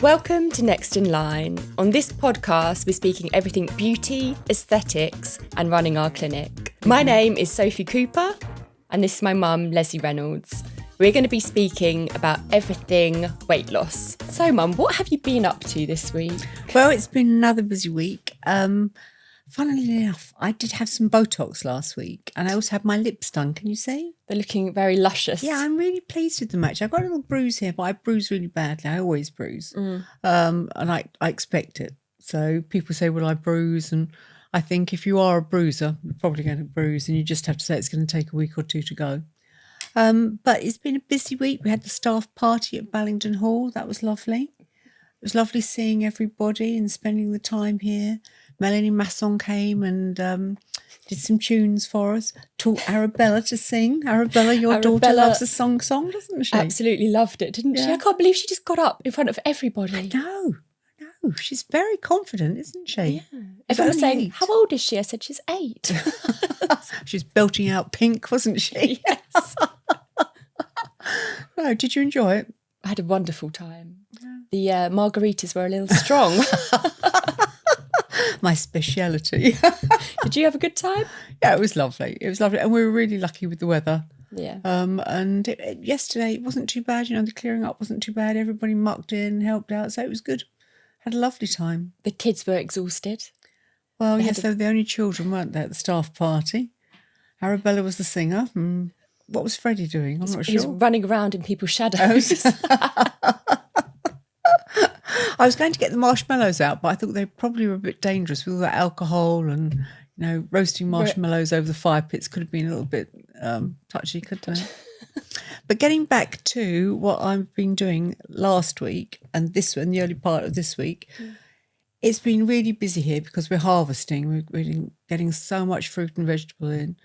Welcome to Next in Line. On this podcast, we're speaking everything beauty, aesthetics, and running our clinic. My name is Sophie Cooper, and this is my mum, Lesley Reynolds. We're going to be speaking about everything weight loss. So, Mum, what have you been up to this week? Well, it's been another busy week. Funnily enough, I did have some Botox last week, and I also had my lips done. Can you see? They're looking very luscious. Yeah, I'm really pleased with them, actually. I've got a little bruise here, but I bruise really badly. I always bruise. And I expect it. So people say, well, I bruise. And I think if you are a bruiser, you're probably going to bruise, and you just have to say it's going to take a week or two to go. But it's been a busy week. We had the staff party at Ballington Hall. That was lovely. It was lovely seeing everybody and spending the time here. Melanie Masson came and did some tunes for us, taught Arabella to sing. Arabella, your daughter loves a song, doesn't she? Absolutely loved it, didn't she? I can't believe she just got up in front of everybody. No, she's very confident, isn't she? Yeah. Everyone was saying, 8. How old is she? I said, she's 8. She's belting out Pink, wasn't she? Yes. No, did you enjoy it? I had a wonderful time. Yeah. The margaritas were a little strong. My speciality. Did you have a good time? Yeah, it was lovely. And we were really lucky with the weather. Yeah. And yesterday it wasn't too bad. The clearing up wasn't too bad. Everybody mucked in, helped out. So it was good. Had a lovely time. The kids were exhausted. Well, yes, they were the only children, weren't they, at the staff party? Arabella was the singer. What was Freddie doing? I'm not sure. He was running around in people's shadows. I was going to get the marshmallows out, but I thought they probably were a bit dangerous with all that alcohol and, roasting marshmallows over the fire pits could have been a little bit touchy, couldn't it? But getting back to what I've been doing last week and the early part of this week, it's been really busy here because we're harvesting. We're really getting so much fruit and vegetable in,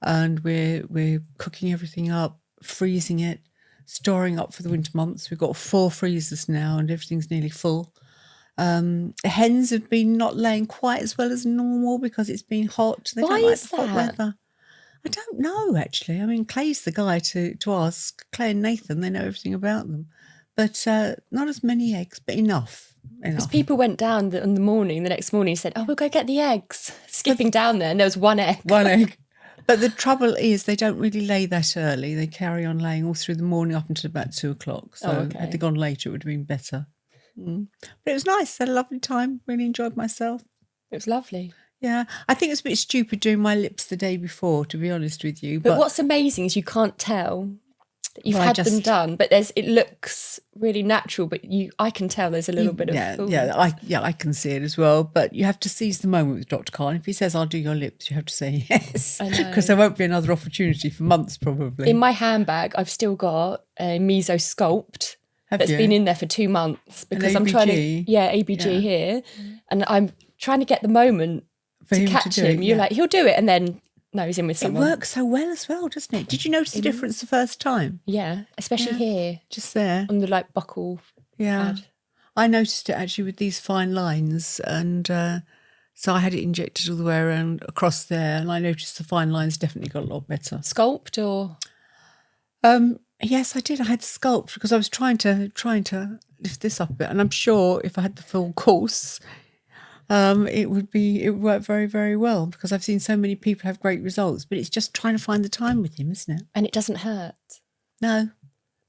and we're cooking everything up, freezing it, storing up for the winter months. We've got 4 freezers now and everything's nearly full. The hens have been not laying quite as well as normal because it's been hot. They Why don't like is the hot that? weather. I don't know, actually. I mean, Clay's the guy to ask. Clay and Nathan, they know everything about them. But not as many eggs, but enough. Because people went down the next morning, said, we'll go get the eggs. Skipping down there, and there was 1 egg. 1 egg. But the trouble is they don't really lay that early. They carry on laying all through the morning up until about 2 o'clock. So had they gone later, it would have been better. But it was nice. Had a lovely time. Really enjoyed myself. It was lovely. Yeah. I think it was a bit stupid doing my lips the day before, to be honest with you. But what's amazing is you can't tell that you've had them done. But it looks really natural, but I can tell there's a little bit of fullness. I can see it as well. But you have to seize the moment with Dr. Khan. If he says, I'll do your lips, you have to say yes. Because there won't be another opportunity for months probably. In my handbag, I've still got a Meso Sculpt that's been in there for 2 months because I'm trying to, ABG here. And I'm trying to get the moment for to him catch him. You're like, he'll do it. And then, no, he's in with someone. It works so well as well, doesn't it? Did you notice the difference the first time? Yeah, especially here. Just there. On the buckle pad. I noticed it actually with these fine lines. And so I had it injected all the way around across there. And I noticed the fine lines definitely got a lot better. Sculpt or? Yes, I did. I had Sculpt because I was trying to lift this up a bit. And I'm sure if I had the full course, it would work very, very well because I've seen so many people have great results. But it's just trying to find the time with him, isn't it? And it doesn't hurt. No.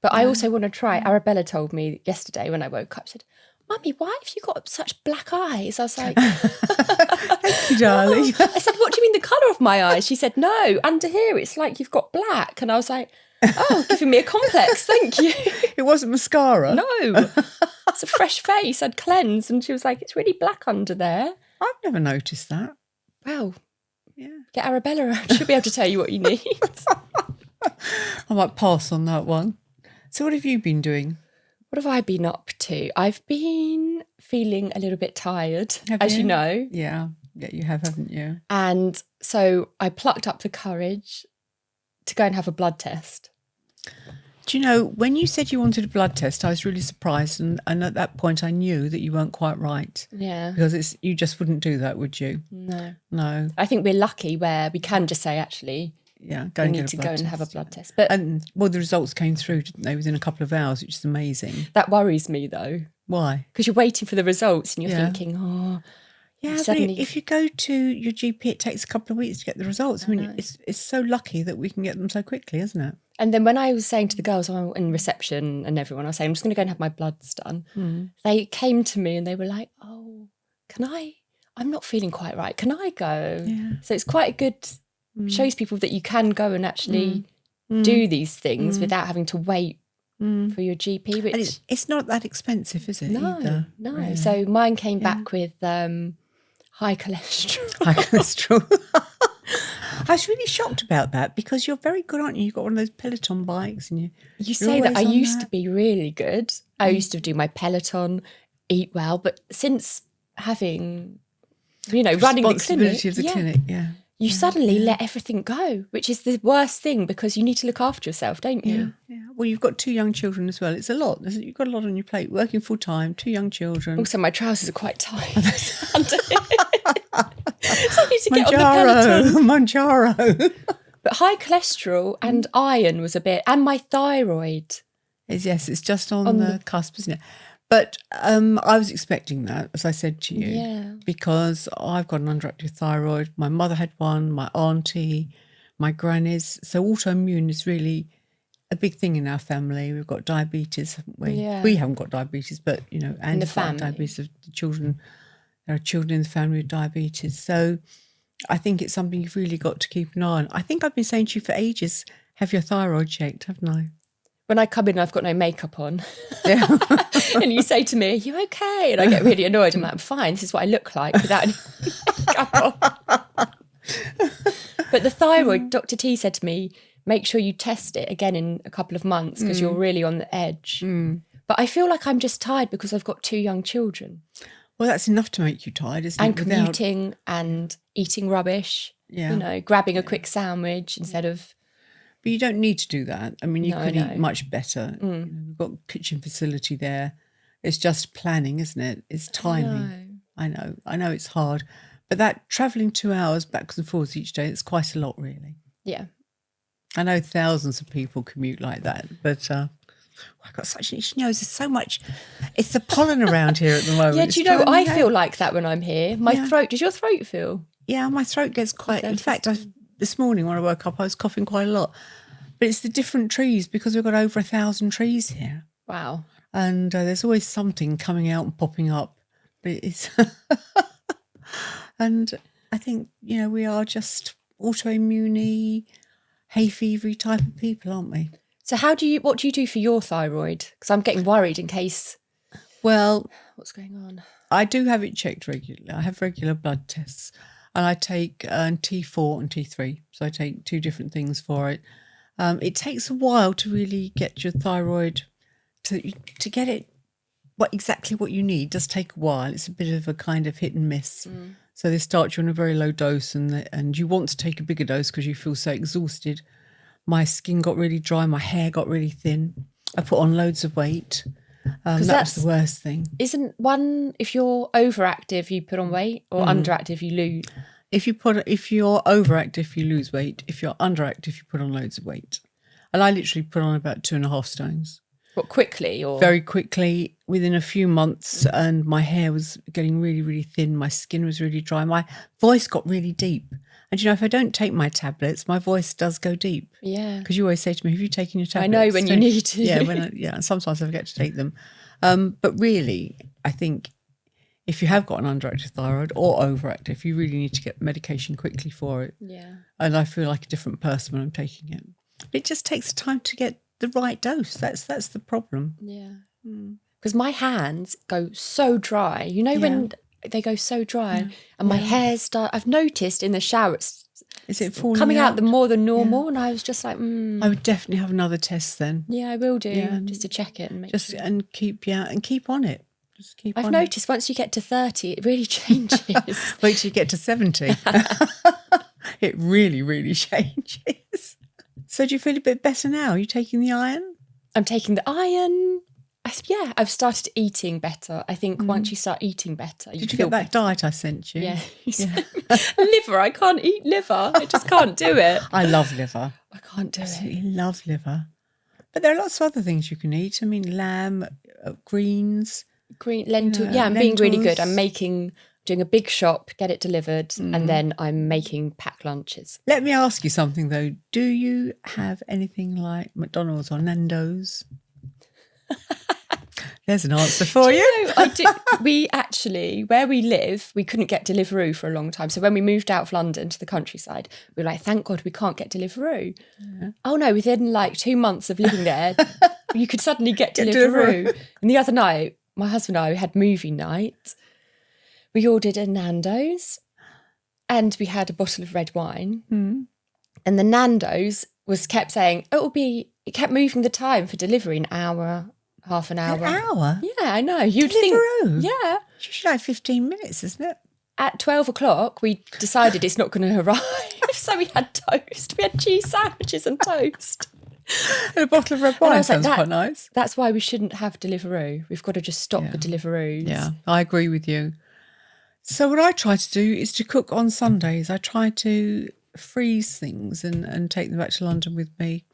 But I also want to try. Arabella told me yesterday when I woke up, she said, Mummy, why have you got such black eyes? I was like, thank you, darling. I said, what do you mean the colour of my eyes? She said, no, under here it's like you've got black. And I was like, giving me a complex, thank you. It wasn't mascara? No. It's a fresh face. I'd cleansed and she was like, it's really black under there. I've never noticed that. Well, get Arabella around. She'll be able to tell you what you need. I might pass on that one. So what have you been doing? What have I been up to? I've been feeling a little bit tired, as you know. Yeah, you have, haven't you? And so I plucked up the courage to go and have a blood test. Do you know, when you said you wanted a blood test, I was really surprised. And at that point, I knew that you weren't quite right. Yeah. Because you just wouldn't do that, would you? No. No. I think we're lucky where we can just say, actually, go they and need get to a go blood and test. have a blood test. But And the results came through, didn't they, within a couple of hours, which is amazing. that worries me though. Why? Because you're waiting for the results and you're Yeah. thinking, oh, Yeah, suddenly... but if you go to your GP, it takes a couple of weeks to get the results. I mean, it's so lucky that we can get them so quickly, isn't it? And then when I was saying to the girls in reception and everyone, I was saying, I'm just going to go and have my bloods done. They came to me and they were like, oh, I'm not feeling quite right. Can I go? Yeah. So it's quite a good, shows people that you can go and actually do these things without having to wait for your GP. Which And it's not that expensive, is it? No, either, no. really? So mine came back with high cholesterol. High cholesterol. I was really shocked about that because you're very good, aren't you? You've got one of those Peloton bikes and You say that. I used to be really good. I used to do my Peloton, eat well, but since having, running the clinic, responsibility of the clinic, you suddenly let everything go, which is the worst thing because you need to look after yourself, don't you? Yeah. Well, you've got 2 young children as well. It's a lot. You've got a lot on your plate. Working full time, 2 young children. Also, my trousers are quite tight. So I need to get on the Peloton. Manjaro. But high cholesterol and iron was a bit, and my thyroid. Yes, it's just on the cusp, isn't it? But I was expecting that, as I said to you, because I've got an underactive thyroid. My mother had one, my auntie, my grannies. So autoimmune is really a big thing in our family. We've got diabetes, haven't we? Yeah. We haven't got diabetes, but, and the family. diabetes of the children. There are children in the family with diabetes. So I think it's something you've really got to keep an eye on. I think I've been saying to you for ages, have your thyroid checked, haven't I? When I come in, I've got no makeup on. Yeah. And you say to me, are you okay? And I get really annoyed. I'm like, I'm fine. This is what I look like without any makeup on. But the thyroid, Dr. T said to me, make sure you test it again in a couple of months because you're really on the edge. But I feel like I'm just tired because I've got 2 young children. Well, that's enough to make you tired, isn't and it? And commuting and eating rubbish. Yeah. Grabbing a quick sandwich instead of... But you don't need to do that. I mean, you could eat much better. We've got a kitchen facility there. It's just planning, isn't it? It's timing. I know it's hard. But that travelling 2 hours backwards and forwards each day, it's quite a lot, really. Yeah. I know thousands of people commute like that, but I've got such an itchy nose. There's so much. It's the pollen around here at the moment. Yeah, do you know, I feel like that when I'm here. My throat, does your throat feel? Yeah, my throat gets quite, in fact, this morning when I woke up, I was coughing quite a lot. But it's the different trees because we've got over 1,000 trees here. Wow. And there's always something coming out and popping up. But it's, and I think, we are just autoimmune, hay fevery type of people, aren't we? So what do you do for your thyroid? Because I'm getting worried in case. Well, what's going on? I do have it checked regularly. I have regular blood tests and I take T4 and T3. So I take 2 different things for it. It takes a while to really get your thyroid to get it exactly what you need. It does take a while. It's a bit of a kind of hit and miss. So they start you on a very low dose and you want to take a bigger dose because you feel so exhausted. My skin got really dry. My hair got really thin. I put on loads of weight. That was the worst thing. Isn't one, if you're overactive, you put on weight, or underactive, you lose? If you're overactive, you lose weight. If you're underactive, you put on loads of weight. And I literally put on about 2.5 stones. What, quickly? Or very quickly, within a few months, and my hair was getting really, really thin. My skin was really dry. My voice got really deep. And if I don't take my tablets, my voice does go deep. Yeah. Because you always say to me, have you taken your tablets? I know when you need to. Yeah, and sometimes I forget to take them. But really, I think if you have got an underactive thyroid or overactive, you really need to get medication quickly for it. Yeah. And I feel like a different person when I'm taking it. It just takes time to get the right dose. That's the problem. Yeah. Because my hands go so dry. When they go so dry and my hair I've noticed in the shower, is it falling coming out more than normal? And I was just like, I would definitely have another test then. Yeah, I will do, just to check it and make sure. And keep on it. Just keep I've on noticed once you get to 30, it really changes. Wait till you get to 70. It really, really changes. So do you feel a bit better now? Are you taking the iron? I'm taking the iron. I've started eating better. I think once you start eating better, Did you get that diet I sent you? Yeah. Liver. I can't eat liver. I just can't do it. I love liver. I can't do Absolutely it. love liver. But there are lots of other things you can eat. I mean, lamb, greens. Green lentil. I'm being really good. I'm doing a big shop, get it delivered, and then I'm making packed lunches. Let me ask you something though. Do you have anything like McDonald's or Nando's? There's an answer for you. I do. We actually, where we live, we couldn't get Deliveroo for a long time. So when we moved out of London to the countryside, we were like, thank God we can't get Deliveroo. Yeah. Oh no, within like 2 months of living there, you could suddenly get Deliveroo. And the other night, my husband and I had movie night. We ordered a Nando's and we had a bottle of red wine. Mm. And the Nando's kept saying, it kept moving the time for delivery an hour, half an hour. An hour? Yeah, I know. You'd Deliveroo? think, yeah. It should have 15 minutes, isn't it? At 12 o'clock, we decided it's not going to arrive. So we had toast. We had cheese sandwiches and toast. And a bottle of red wine sounds quite nice. That's why we shouldn't have Deliveroo. We've got to just stop the Deliveroos. Yeah, I agree with you. So what I try to do is to cook on Sundays. I try to freeze things and take them back to London with me.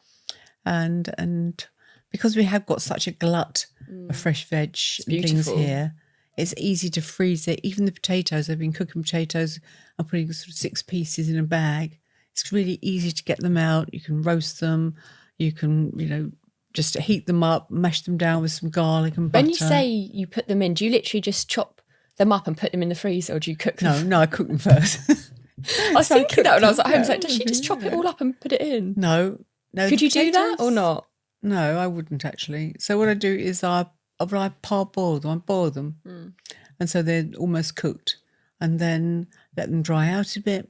And because we have got such a glut of fresh veg and things here, it's easy to freeze it. Even the potatoes, I've been cooking potatoes. I'm putting sort of 6 pieces in a bag. It's really easy to get them out. You can roast them. You can, just heat them up, mash them down with some garlic and butter. When you say you put them in, do you literally just chop them up and put them in the freezer, or do you cook them? No, I cook them first. I was thinking that when I was at home. I was like, does she just chop it all up and put it in? No. Could you do that or not? No, I wouldn't actually. So what I do is I parboil them. I boil them, and so they're almost cooked, and then let them dry out a bit.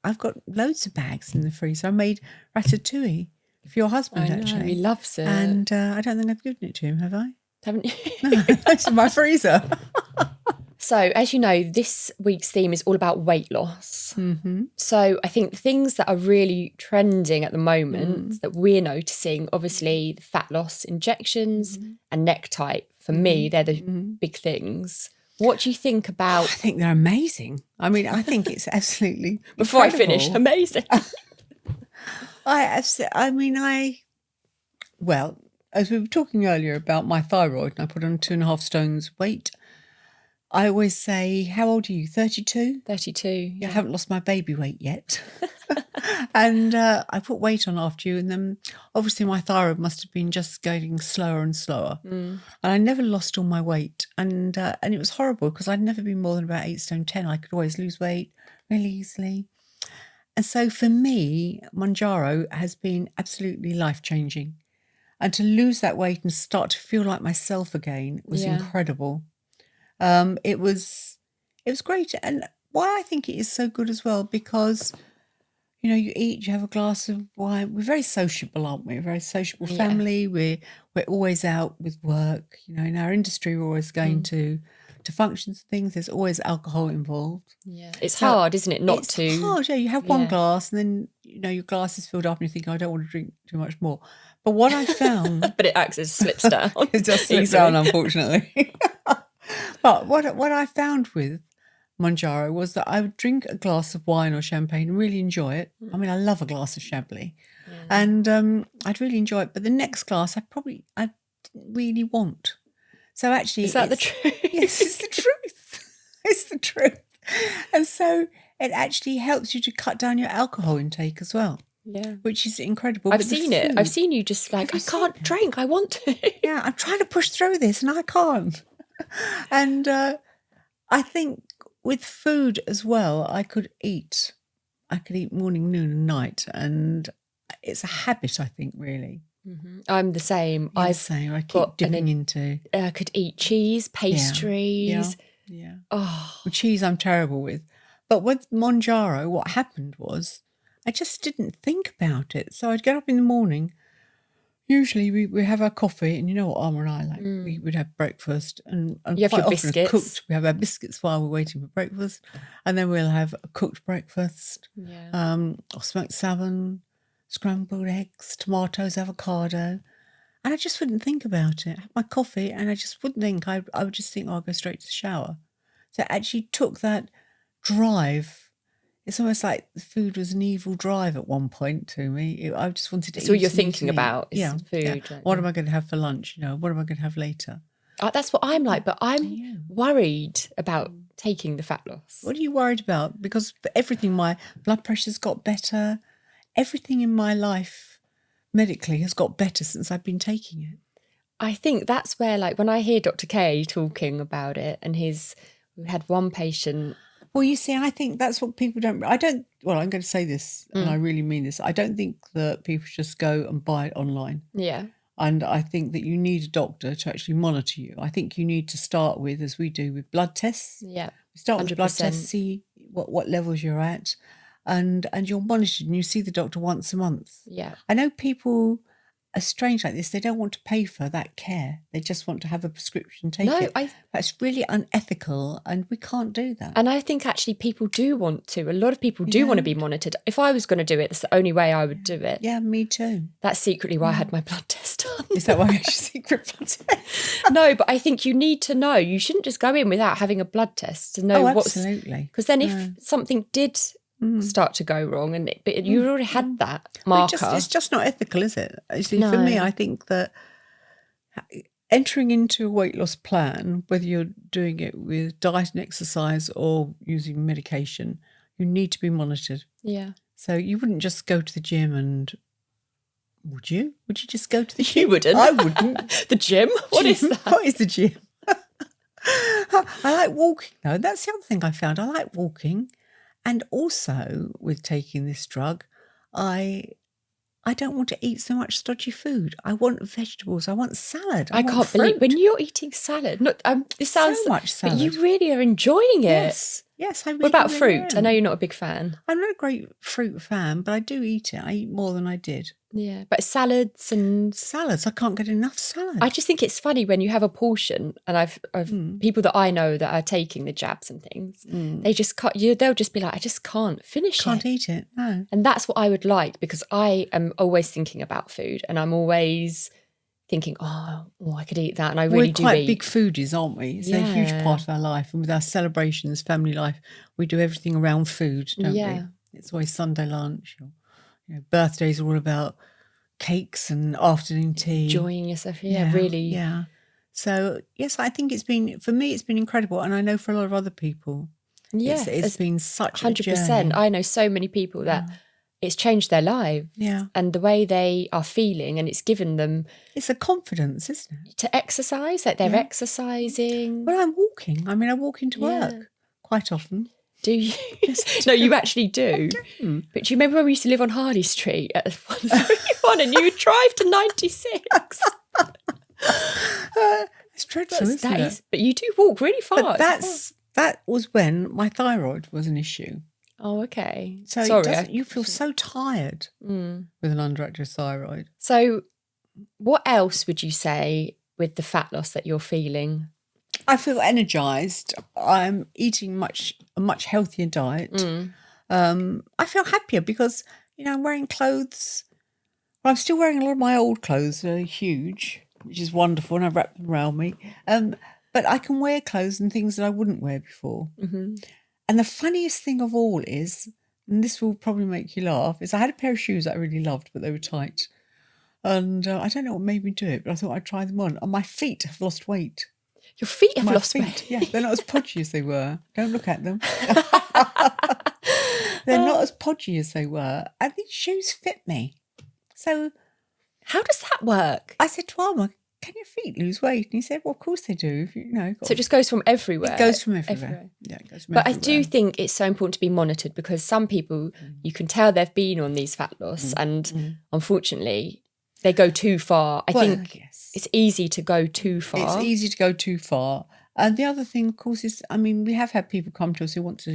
I've got loads of bags in the freezer. I made ratatouille for your husband. I know, actually, he loves it, and I don't think I've given it to him. Have I? Haven't you? No, it's in my freezer. So, as you know, this week's theme is all about weight loss. Mm-hmm. So I think the things that are really trending at the moment that we're noticing, obviously the fat loss injections and neck type. For me, they're the big things. What do you think about? I think they're amazing. I mean, I think it's absolutely Before incredible. I finish, amazing. Well, as we were talking earlier about my thyroid, and I put on 2.5 stones weight. I always say, how old are you? 32? 32. Yeah. I haven't lost my baby weight yet. And I put weight on after you, and then obviously my thyroid must have been just getting slower and slower. And I never lost all my weight. And it was horrible because I'd never been more than about 8 stone 10. I could always lose weight really easily. And so for me, Mounjaro has been absolutely life-changing. And to lose that weight and start to feel like myself again was incredible. It was great. And why I think it is so good as well, because, you eat, you have a glass of wine. We're very sociable, aren't we? We're a very sociable family. We're always out with work. In our industry, we're always going to functions and things. There's always alcohol involved. Yeah, it's hard, isn't it? It's hard, yeah. You have one glass and then, your glass is filled up and you think, I don't want to drink too much more. But what I found... But it actually slips down. It just slips down, unfortunately. But what I found with Mounjaro was that I would drink a glass of wine or champagne and really enjoy it. I mean, I love a glass of Chablis. And I'd really enjoy it. But the next glass, I didn't really want. So actually... Is that the truth? Yes, it's the truth. It's the truth. And so it actually helps you to cut down your alcohol intake as well. Yeah. Which is incredible. I've seen it. I've seen you just like, I can't drink. I want to. Yeah, I'm trying to push through this and I can't. And I think with food as well, I could eat morning, noon and night. And it's a habit, I think, really. Mm-hmm. I'm the same. I keep dipping into. I could eat cheese, pastries. Yeah. Oh. Well, cheese I'm terrible with. But with Mounjaro, what happened was I just didn't think about it. So I'd get up in the morning. Usually we have our coffee, and you know what Alma and I like. We would have breakfast, and you have quite your often biscuits. Cooked. We have our biscuits while we're waiting for breakfast, and then we'll have a cooked breakfast, or smoked salmon, scrambled eggs, tomatoes, avocado, And I just wouldn't think about it. Have my coffee, and I just wouldn't think. I would just think, I'll go straight to the shower. So it actually took that drive. It's almost like the food was an evil drive at one point to me. I just wanted to eat. It's all you're and eat thinking and eat. about is Yeah, food. yeah. Like, What am I going to have for lunch? What am I going to have later? that's what I'm like, but I'm worried about taking the fat loss. What are you worried about? Because for everything, my blood pressure's got better. Everything in my life medically has got better since I've been taking it. I think that's where, like, when I hear Dr. K talking about it, and we had one patient. Well, you see, I think that's what people don't. I'm going to say this, and I really mean this. I don't think that people should just go and buy it online. Yeah. And I think that you need a doctor to actually monitor you. I think you need to start with, as we do, with blood tests. Yeah. Start with 100%. blood tests, see what levels you're at, and you're monitored, and you see the doctor once a month. Yeah. I know people are strange like this. They don't want to pay for that care. They just want to have a prescription, take it. That's really unethical, and we can't do that. And I think actually people do want to. A lot of people do want to be monitored. If I was going to do it, that's the only way I would do it. Yeah, me too. That's secretly why I had my blood test done. Is that why I had your secret blood test? No, but I think you need to know. You shouldn't just go in without having a blood test to know absolutely. Because then if something did start to go wrong, but you already had that marker. It's just not ethical, is it? You see, for me, I think that entering into a weight loss plan, whether you're doing it with diet and exercise or using medication, you need to be monitored. Yeah. So you wouldn't just go to the gym and... Would you? Would you just go to the gym? You wouldn't. I wouldn't. The gym? What is that? What is the gym? I like walking, though. That's the other thing I found. I like walking. And also, with taking this drug, I don't want to eat so much stodgy food. I want vegetables. I want salad. I want can't fruit. believe when you're eating salad. Look, this sounds so much salad. But you really are enjoying it. Yes, I really. What about really fruit? am. I know you're not a big fan. I'm not a great fruit fan, but I do eat it. I eat more than I did. Yeah, but salads. I can't get enough salad. I just think it's funny when you have a portion, and I've people that I know that are taking the jabs and things. They just can't. They'll just be like, I just can't finish it. Can't eat it. No. And that's what I would like, because I am always thinking about food, and I'm always thinking, oh, I could eat that, and I really do. We're quite big foodies, aren't we? It's a huge part of our life, and with our celebrations, family life, we do everything around food, don't we? It's always Sunday lunch. Birthdays are all about cakes and afternoon tea. Enjoying yourself, really. Yeah. So, yes, I think for me, it's been incredible. And I know for a lot of other people, it's been such 100%. A journey. I know so many people that it's changed their lives. Yeah. And the way they are feeling, and it's given them... It's a confidence, isn't it? To exercise, like they're exercising. Well, I'm walking. I mean, I walk into work quite often. Do you? No, you actually do. But do you remember when we used to live on Harley Street at 131 and you would drive to 96? It's dreadful, isn't it? But you do walk really fast. But that was when my thyroid was an issue. Oh, okay. So sorry, you feel so tired with an underactive thyroid. So what else would you say with the fat loss that you're feeling? I feel energised. I'm eating a much healthier diet. I feel happier because, I'm wearing clothes. Well, I'm still wearing a lot of my old clothes. They're huge, which is wonderful, and I've wrapped them around me. But I can wear clothes and things that I wouldn't wear before. Mm-hmm. And the funniest thing of all is, and this will probably make you laugh, is I had a pair of shoes that I really loved, but they were tight. And I don't know what made me do it, but I thought I'd try them on. And my feet have lost weight. Your feet have lost weight? Yeah, they're not as podgy as they were. Don't look at them. They're not as podgy as they were. And these shoes fit me. So how does that work? I said to Alma, can your feet lose weight? And he said, well, of course they do. So it just goes from everywhere. It goes from everywhere. Yeah, it goes from everywhere. I do think it's so important to be monitored, because some people, you can tell they've been on these fat loss and unfortunately they go too far. I think it's easy to go too far. It's easy to go too far. And the other thing, of course, is, we have had people come to us who want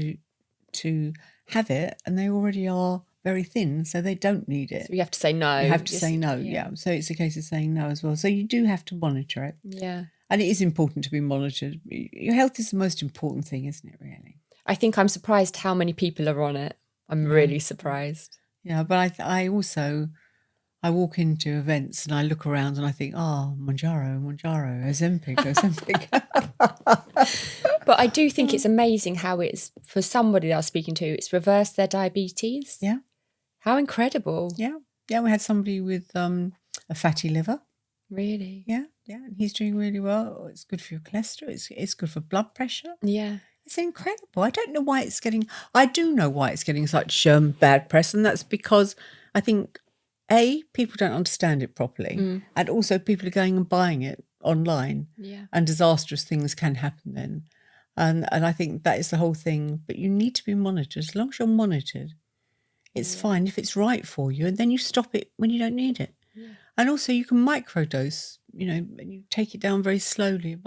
to have it and they already are very thin, so they don't need it. So you have to say no. You have to say no, yeah. So it's a case of saying no as well. So you do have to monitor it. Yeah. And it is important to be monitored. Your health is the most important thing, isn't it, really? I think I'm surprised how many people are on it. I'm really surprised. Yeah, but I also I walk into events and I look around and I think, Monjaro, Ozempic. But I do think it's amazing how it's, for somebody that I was speaking to, it's reversed their diabetes. Yeah. How incredible. Yeah. Yeah, we had somebody with a fatty liver. Really? Yeah, yeah. And he's doing really well. It's good for your cholesterol. It's good for blood pressure. Yeah. It's incredible. I don't know why it's getting... I do know why it's getting such bad press, and that's because I think, A, people don't understand it properly, and also people are going and buying it online, and disastrous things can happen then. And I think that is the whole thing. But you need to be monitored. As long as you're monitored, it's fine if it's right for you, and then you stop it when you don't need it. Yeah. And also you can microdose, and you take it down very slowly.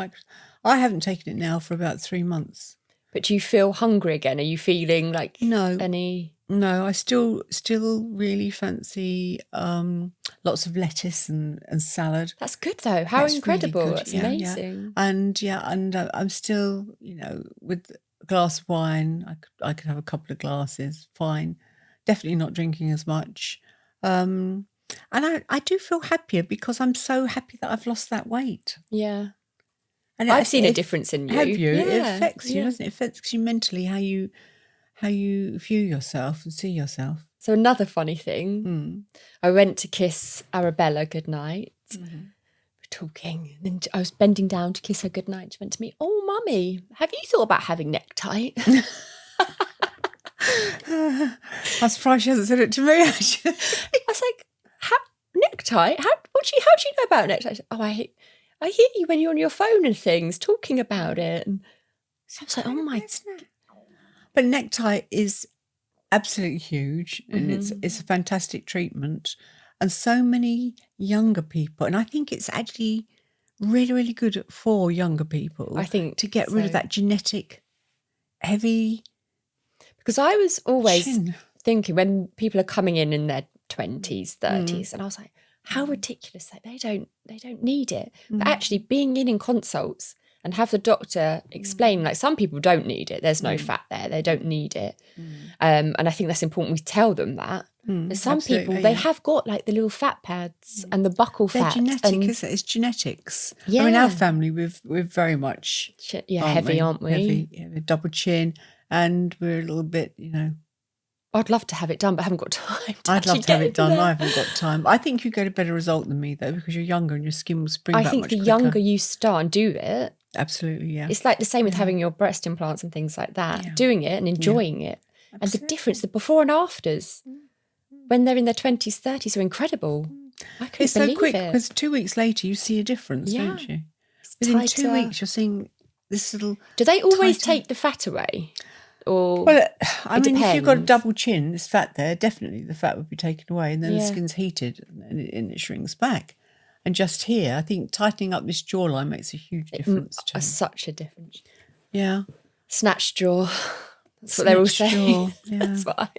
I haven't taken it now for about 3 months. But do you feel hungry again? Are you feeling like any... No, I still really fancy lots of lettuce and salad. That's good though. How incredible. Really That's amazing. Yeah. And I'm still, with a glass of wine, I could have a couple of glasses, fine. Definitely not drinking as much. And I do feel happier because I'm so happy that I've lost that weight. Yeah. And I've seen a difference in you. Have you? Yeah. It affects you, doesn't it? It affects you mentally, how you view yourself and see yourself. So another funny thing, I went to kiss Arabella goodnight. We're talking, and then I was bending down to kiss her goodnight. She went to me, "Oh, Mummy, have you thought about having neck tight?" I'm surprised she hasn't said it to me. I was like, "Neck tight? How do you know about neck tight?" "Oh, I hear you when you're on your phone and things talking about it." And so I was like, "Oh my!" But necktie is absolutely huge, and it's a fantastic treatment, and so many younger people, and I think it's actually really, really good for younger people. I think to get rid of that genetic heavy. Because I was always thinking when people are coming in their 20s, 30s, and I was like, how ridiculous that they don't need it. But actually being in consults and have the doctor explain, like, some people don't need it. There's no fat there. They don't need it. And I think that's important. We tell them that. But some people, they have got like the little fat pads and the buccal fat. They're genetic, isn't it? It's genetics. Yeah. I mean, our family, we're very much... heavy, aren't we? Heavy, a double chin. And we're a little bit, I'd love to have it done, but I haven't got time. I'd love to have it done. I haven't got time. I think you get a better result than me, though, because you're younger and your skin will spring back much quicker. I think the younger you start and do it. Absolutely, yeah. It's like the same with having your breast implants and things like that. Yeah. Doing it and enjoying it. Absolutely. And the difference, the before and afters, when they're in their 20s, 30s, are incredible. I couldn't it's believe so quick, it. because 2 weeks later you see a difference, don't you? Within 2 weeks you're seeing this little... Do they always take the fat away? Or well, I mean, depends. If you've got a double chin, there's fat there, definitely the fat would be taken away, and then the skin's heated and it shrinks back. And just here, I think tightening up this jawline makes a huge difference too. Such a difference. Yeah. Snatch jaw. That's what they're all saying. Yeah. That's why.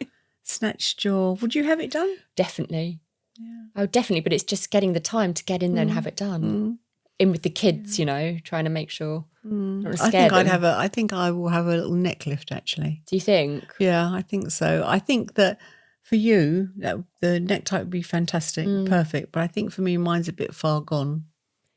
Snatch jaw. Would you have it done? Definitely. Yeah. Oh, definitely. But it's just getting the time to get in there and have it done. In with the kids, trying to make sure. I think I will have a little neck lift, actually. Do you think? Yeah, I think so. I think that for you, the necktie would be fantastic, perfect. But I think for me, mine's a bit far gone.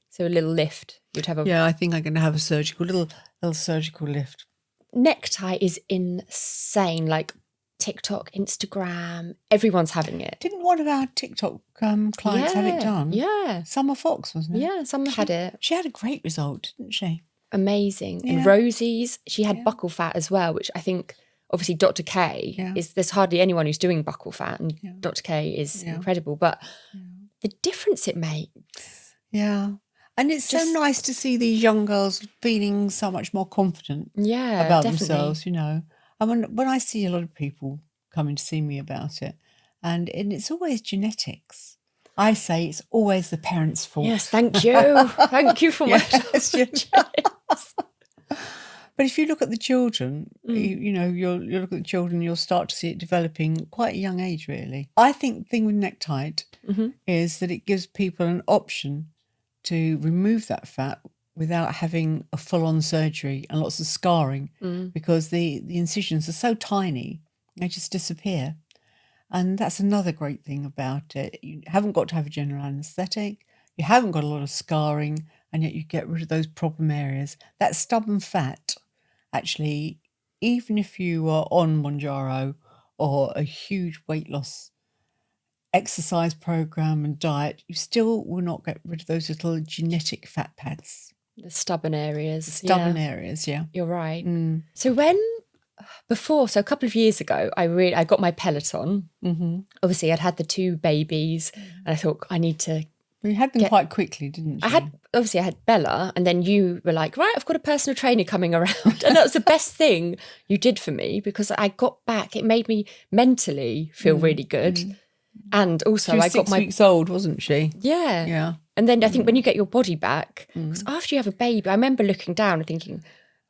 So a little lift. You'd have a... Yeah, I think I'm going to have a little surgical lift. Necktie is insane. Like TikTok, Instagram, everyone's having it. Didn't one of our TikTok clients have it done? Yeah. Summer Fox, wasn't it? Yeah, Summer had it. She had a great result, didn't she? Amazing. Yeah. And Rosie's, she had buccal fat as well, which I think obviously Dr. K there's hardly anyone who's doing buccal fat, and Dr. K is incredible, but the difference it makes. Yeah. And it's so nice to see these young girls feeling so much more confident about themselves, And when I see a lot of people coming to see me about it, and it's always genetics. I say it's always the parents' fault. Yes, thank you. Thank you for my But if you look at the children, you'll look at the children, you'll start to see it developing quite a young age, really. I think the thing with necktie is that it gives people an option to remove that fat without having a full-on surgery and lots of scarring, because the incisions are so tiny, they just disappear. And that's another great thing about it. You haven't got to have a general anaesthetic. You haven't got a lot of scarring, and yet you get rid of those problem areas. That stubborn fat, actually, even if you are on Monjaro or a huge weight loss exercise program and diet, you still will not get rid of those little genetic fat pads. The stubborn areas. Stubborn areas, yeah. You're right. So so a couple of years ago, I got my Peloton. Mm-hmm. Obviously, I'd had the 2 babies, and I thought I need to. You had them quite quickly, didn't you? I had Bella, and then you were like, right, I've got a personal trainer coming around, and that was the best thing you did for me, because I got back. It made me mentally feel really good, and also she was I got 6 weeks old, wasn't she? Yeah. And then I think when you get your body back, because after you have a baby, I remember looking down and thinking,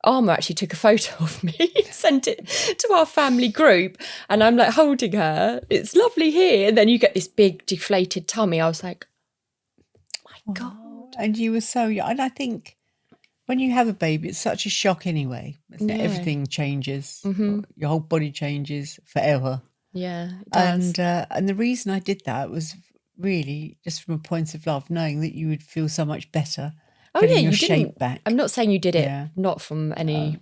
Arma actually took a photo of me, sent it to our family group, and I'm like holding her. It's lovely here. And then you get this big deflated tummy. I was like, my God. And you were so young. And I think when you have a baby, it's such a shock anyway. Isn't it? Everything changes. Mm-hmm. Your whole body changes forever. Yeah, it does. And the reason I did that was really just from a point of love, knowing that you would feel so much better. Getting your shape back. I'm not saying you did it, not from any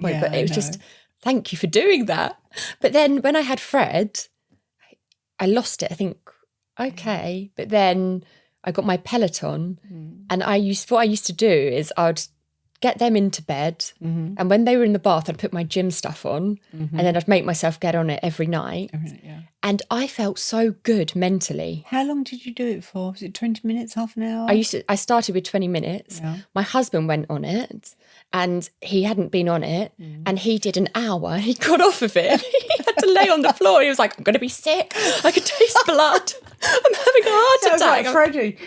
point, but it was just, thank you for doing that. But then when I had Fred, I lost it. I think, okay. But then I got my Peloton, and what I used to do is I'd get them into bed, and when they were in the bath, I'd put my gym stuff on, and then I'd make myself get on it every night. And I felt so good mentally. How long did you do it for? Was it 20 minutes, half an hour? I started with 20 minutes. Yeah. My husband went on it, and he hadn't been on it, and he did an hour. He got off of it. He had to lay on the floor. He was like, I'm going to be sick. I could taste blood. I'm having a heart attack. Like Freddie.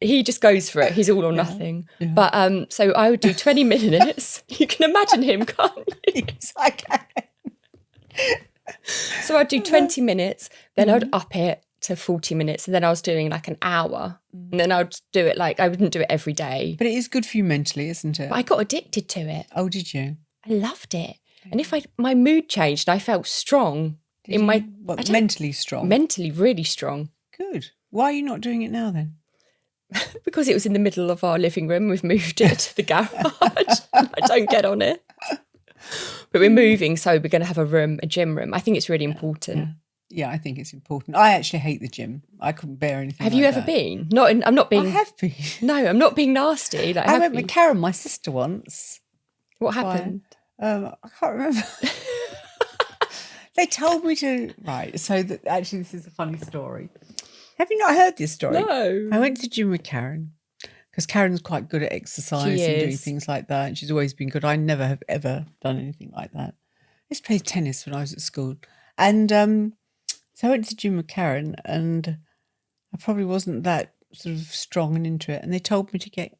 He just goes for it. He's all or nothing. Yeah. But so I would do 20 minutes. You can imagine him, can't you? Yes, I can. So I'd do 20 minutes, then I'd up it to 40 minutes, and then I was doing like an hour, and then I'd do it I wouldn't do it every day. But it is good for you mentally, isn't it? But I got addicted to it. Oh, did you? I loved it. And if my mood changed, I felt strong. Mentally strong? Mentally really strong. Good. Why are you not doing it now then? Because it was in the middle of our living room. We've moved it to the garage. I don't get on it. But we're moving, so we're going to have a gym room. I think it's really important. Yeah, I think it's important. I actually hate the gym. I couldn't bear anything. Have you ever been? I'm not being. I have been. No, I'm not being nasty. I went with Karen, my sister, once. What happened? I can't remember. They told me to. Right. So actually, this is a funny story. Have you not heard this story? No. I went to the gym with Karen, because Karen's quite good at exercise and doing things like that. And she's always been good. I never have ever done anything like that. I used to play tennis when I was at school. And so I went to the gym with Karen, and I probably wasn't that sort of strong and into it. And they told me to get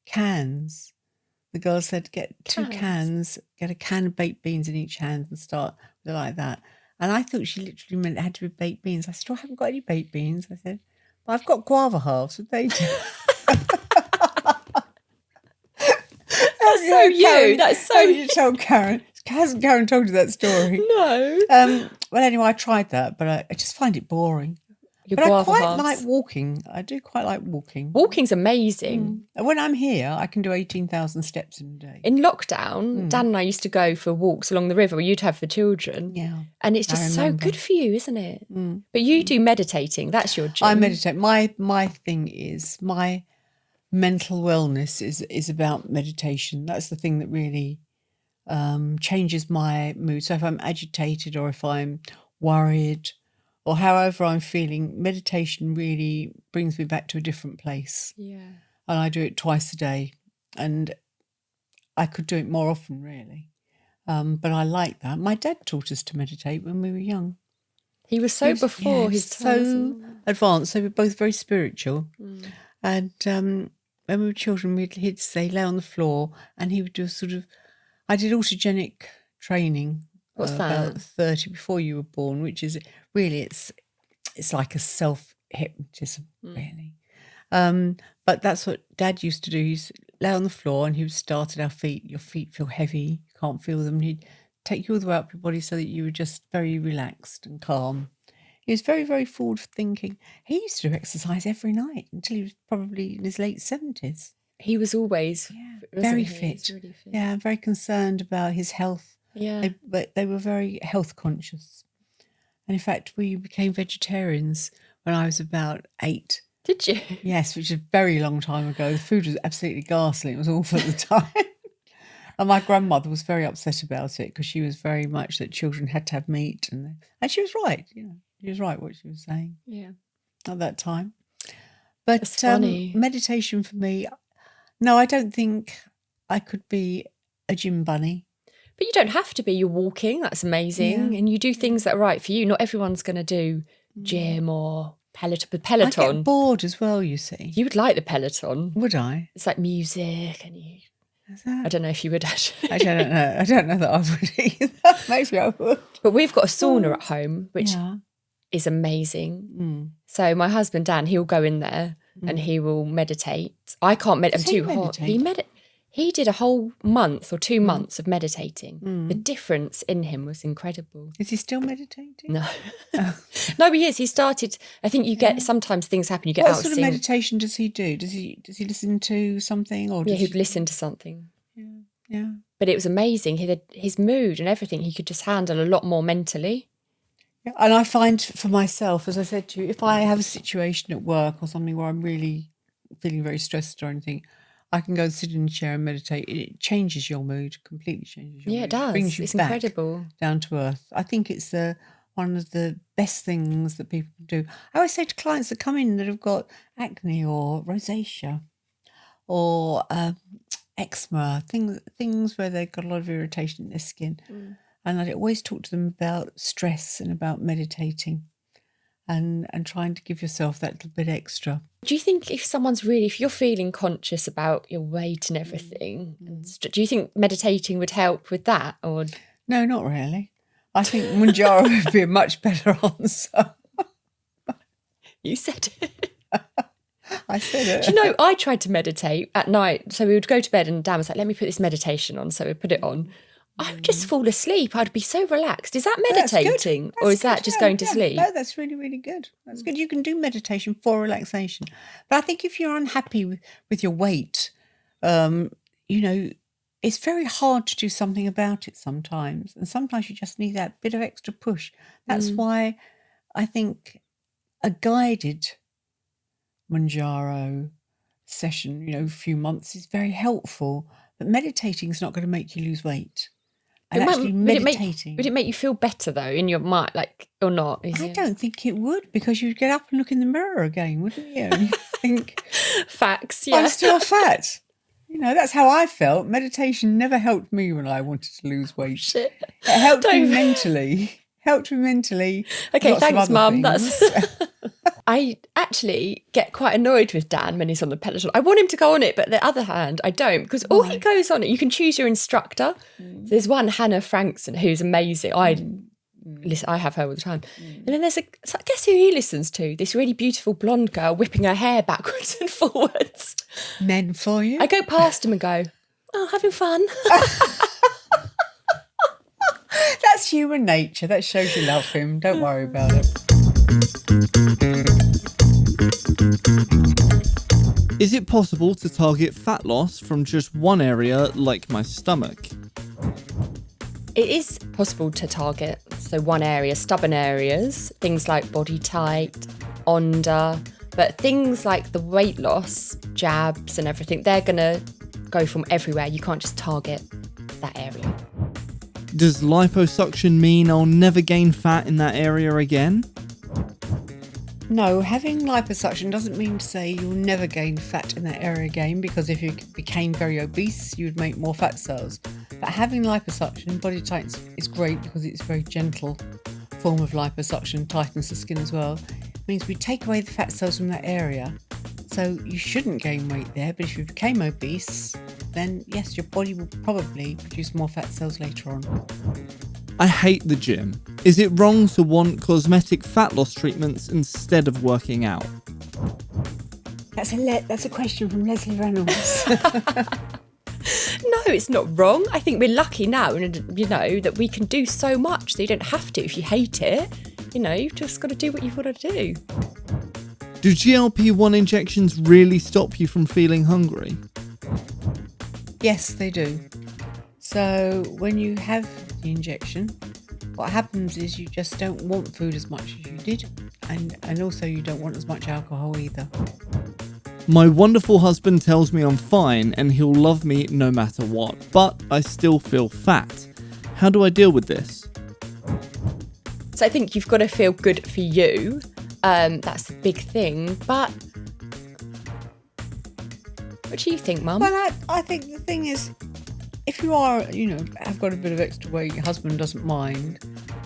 cans. The girls said, get 2 cans, get a can of baked beans in each hand and start like that. And I thought she literally meant it had to be baked beans. I said, I haven't got any baked beans. I said, but I've got guava halves. Would they do? That's so you. Karen, that's so you. Told Karen. Hasn't Karen told you that story? No. Well, anyway, I tried that, but I just find it boring. But I quite like walking. I do quite like walking. Walking's amazing. And when I'm here, I can do 18,000 steps in a day. In lockdown, Dan and I used to go for walks along the river where you'd have for children. Yeah. And it's just so good for you, isn't it? But you do meditating. That's your job. I meditate. My thing is, my mental wellness is about meditation. That's the thing that really changes my mood. So if I'm agitated or if I'm worried or however I'm feeling, meditation really brings me back to a different place. Yeah. And I do it twice a day, and I could do it more often, really. But I like that. My dad taught us to meditate when we were young. He was so before his time. So advanced. So we were both very spiritual. And when we were children, he'd say, lay on the floor, and he would do a sort of, I did autogenic training. What's that? About 30 before you were born, which is really, it's like a self-hypnotism, really. But that's what Dad used to do. He'd lay on the floor and he would start at our feet. Your feet feel heavy, you can't feel them. He'd take you all the way up your body so that you were just very relaxed and calm. He was very, very forward thinking. He used to do exercise every night until he was probably in his late 70s. He was always very he? fit. Really fit. Yeah, very concerned about his health. Yeah. They were very health conscious. And in fact, we became vegetarians when I was about 8. Did you? Yes, which is a very long time ago. The food was absolutely ghastly. It was awful at the time. And my grandmother was very upset about it because she was very much that children had to have meat. And she was right. She was right what she was saying. Yeah. At that time. But That's funny. Meditation for me, no, I don't think I could be a gym bunny. But you don't have to be. You're walking. That's amazing. Yeah. And you do things that are right for you. Not everyone's going to do gym or Peloton. I get bored as well, you see. You would like the Peloton. Would I? It's like music and you... Is that? I don't know if you would actually. Actually, I don't know. I don't know that I would either. Maybe I would. But we've got a sauna at home, which is amazing. So my husband, Dan, he'll go in there and he will meditate. I can't meditate. I'm too hot. He did a whole month or 2 months of meditating. The difference in him was incredible. Is he still meditating? No. No, he is. He started, I think you get, sometimes things happen, you get What sort of meditation does he do? Does he listen to something? Or he'd listen to something. Yeah. But it was amazing. His mood and everything, he could just handle a lot more mentally. Yeah. And I find for myself, as I said to you, if I have a situation at work or something where I'm really feeling very stressed or anything, I can go and sit in a chair and meditate. It changes your mood, completely changes your mood. Yeah, it does. Brings you it's back incredible. Down to earth. I think it's one of the best things that people do. I always say to clients that come in that have got acne or rosacea or eczema, things where they've got a lot of irritation in their skin. And I always talk to them about stress and about meditating and trying to give yourself that little bit extra. Do you think if you're feeling conscious about your weight and everything, do you think meditating would help with that? Or no, not really. I think Manjaro would be a much better answer. You said it. I said it. Do you know, I tried to meditate at night. So we would go to bed and Dan was like, let me put this meditation on. So we put it on. I would just fall asleep. I'd be so relaxed. Is that meditating or is that just going to sleep? No, that's really, really good. That's good. You can do meditation for relaxation. But I think if you're unhappy with your weight, it's very hard to do something about it sometimes. And sometimes you just need that bit of extra push. That's why I think a guided Manjaro session, a few months is very helpful. But meditating is not going to make you lose weight. And meditating. Would it make you feel better though in your mind, or not? I don't think it would, because you'd get up and look in the mirror again, wouldn't you? And you think, facts, yeah. I'm still fat. That's how I felt. Meditation never helped me when I wanted to lose weight. Shit. It helped me mentally. Okay, thanks, Mum. I actually get quite annoyed with Dan when he's on the Peloton. I want him to go on it, but on the other hand, I don't, because all he goes on it, you can choose your instructor. There's one, Hannah Frankson, who's amazing. I have her all the time. And then there's guess who he listens to? This really beautiful blonde girl whipping her hair backwards and forwards. Men for you? I go past him and go, oh, having fun. That's human nature. That shows you love him. Don't worry about it. Is it possible to target fat loss from just one area, like my stomach? It is possible to target, one area, stubborn areas, things like body type, onda, but things like the weight loss, jabs and everything, they're going to go from everywhere. You can't just target that area. Does liposuction mean I'll never gain fat in that area again? No, having liposuction doesn't mean to say you'll never gain fat in that area again, because if you became very obese, you would make more fat cells. But having liposuction, body tight, is great because it's a very gentle form of liposuction, tightens the skin as well. It means we take away the fat cells from that area. So you shouldn't gain weight there, but if you became obese, then yes, your body will probably produce more fat cells later on. I hate the gym. Is it wrong to want cosmetic fat loss treatments instead of working out? That's a question from Leslie Reynolds. no, it's not wrong. I think we're lucky now, that we can do so much. So you don't have to. If you hate it, you've just got to do what you've got to do. Do GLP-1 injections really stop you from feeling hungry? Yes, they do. So when you have the injection, what happens is you just don't want food as much as you did, and also you don't want as much alcohol either. My wonderful husband tells me I'm fine and he'll love me no matter what, but I still feel fat. How do I deal with this? So I think you've got to feel good for you. That's the big thing. But what do you think, Mum? Well, I think the thing is, if you are, have got a bit of extra weight, your husband doesn't mind,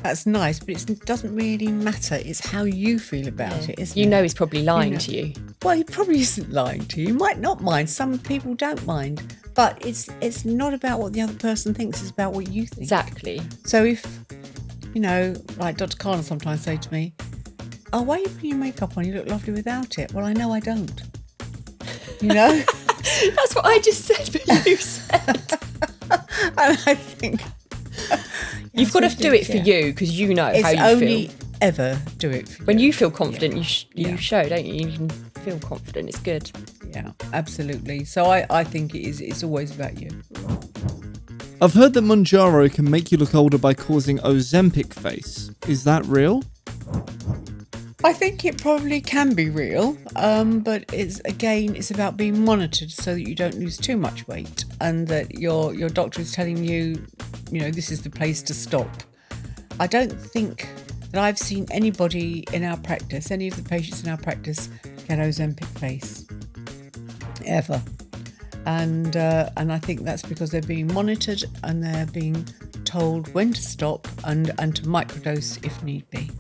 that's nice, but it doesn't really matter. It's how you feel about it, isn't it? He's probably lying to you. Well, he probably isn't lying to you. He might not mind. Some people don't mind. But it's not about what the other person thinks. It's about what you think. Exactly. So if, like Dr. Carter sometimes say to me, oh, why are you putting your makeup on? You look lovely without it. Well, I know I don't. That's what I just said, but you said. And I think... You've got to do it for you because how you feel. It's only ever do it for you. When you feel confident, you show, don't you? You can feel confident. It's good. Yeah, absolutely. So I think it's always about you. I've heard that Mounjaro can make you look older by causing Ozempic face. Is that real? I think it probably can be real, but it's about being monitored so that you don't lose too much weight, and that your doctor is telling you, this is the place to stop. I don't think that I've seen anybody in our practice, any of the patients in our practice, get Ozempic face ever, and I think that's because they're being monitored and they're being told when to stop and to microdose if need be.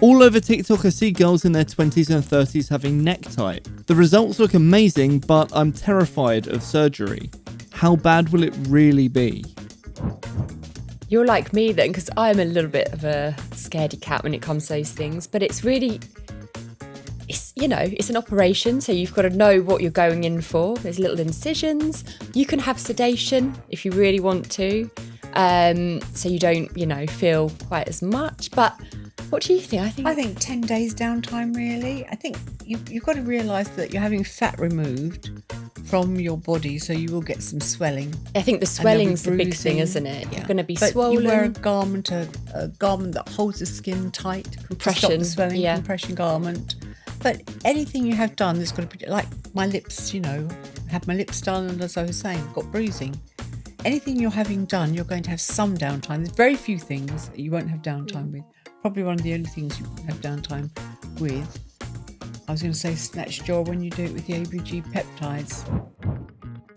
All over TikTok I see girls in their 20s and 30s having neck type. The results look amazing, but I'm terrified of surgery. How bad will it really be? You're like me then, because I'm a little bit of a scaredy cat when it comes to those things, but it's really, it's an operation, so you've got to know what you're going in for. There's little incisions. You can have sedation if you really want to, so you don't, feel quite as much, but what do you think? I think 10 days downtime, really. I think you've got to realise that you're having fat removed from your body, so you will get some swelling. I think the swelling's the big thing, isn't it? Yeah. You're going to be but swollen. You wear a garment that holds the skin tight, compression, to stop the swelling, compression garment. But anything you have done, there's got to be, like my lips, had my lips done, and as I was saying, got bruising. Anything you're having done, you're going to have some downtime. There's very few things that you won't have downtime with. Probably one of the only things you have downtime with. I was going to say snatch jaw when you do it with the ABG peptides.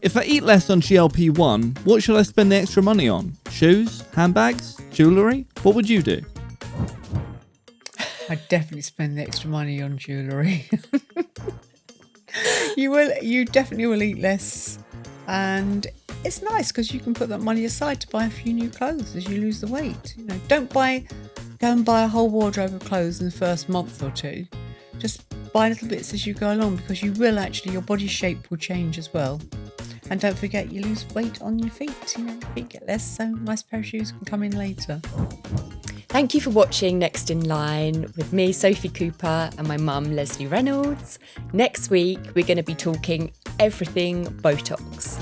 If I eat less on GLP-1, what should I spend the extra money on? Shoes? Handbags? Jewellery? What would you do? I'd definitely spend the extra money on jewellery. You definitely will eat less, and it's nice because you can put that money aside to buy a few new clothes as you lose the weight. Don't go and buy a whole wardrobe of clothes in the first month or two. Just buy little bits as you go along, because you will actually, your body shape will change as well. And don't forget, you lose weight on your feet. Your feet get less, so a nice pair of shoes can come in later. Thank you for watching Next in Line with me, Sophie Cooper, and my mum, Lesley Reynolds. Next week, we're going to be talking everything Botox.